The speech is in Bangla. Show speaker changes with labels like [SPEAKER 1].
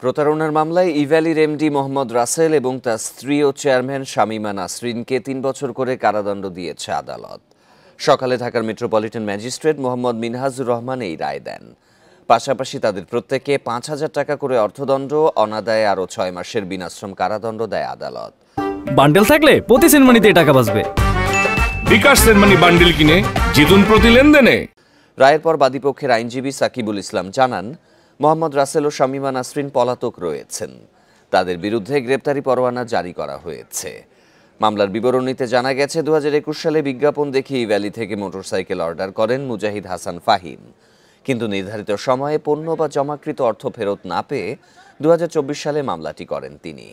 [SPEAKER 1] প্রতারণার মামলায় ইভ্যালির এমডি মোহাম্মদ রাসেল এবং তার স্ত্রী ও চেয়ারম্যান শামীমা নাসরিনকে ৩ বছর করে কারাদণ্ড দিয়েছে আদালত। সকালে ঢাকার মেট্রোপলিটন ম্যাজিস্ট্রেট মোহাম্মদ মিনহাজুর রহমান এই রায় দেন। পাশাপাশি তাদের প্রত্যেকে ৫,০০০ টাকা করে অর্থদণ্ড, অনাদায়ে আরও ৬ মাসের বিনাশ্রম কারাদণ্ড দেয় আদালত।
[SPEAKER 2] বান্ডেল থাকলে প্রতি সেনমানিতে টাকা বাঁচবে।
[SPEAKER 3] বিকাশ সেনমানি বান্ডেল কিনে জিতুন প্রতি লেনদেনে।
[SPEAKER 1] রায়ের পর বাদীপক্ষের আইনজীবী সাকিবুল ইসলাম জানান, মোহাম্মদ রাসেল ও শামীমা নাসরিন পলাতক রয়েছেন। তাদের বিরুদ্ধে গ্রেপ্তারি পরোয়ানা জারি করা হয়েছে। মামলার বিবরণীতে জানা গেছে, ২০২১ সালে বিজ্ঞাপন দেখে ইভ্যালি থেকে মোটরসাইকেল অর্ডার করেন মুজাহিদ হাসান ফাহিম। কিন্তু নির্ধারিত সময়ে পণ্য বা জমাকৃত অর্থ ফেরত না পেয়ে ২০২৪ সালে মামলাটি করেন তিনি।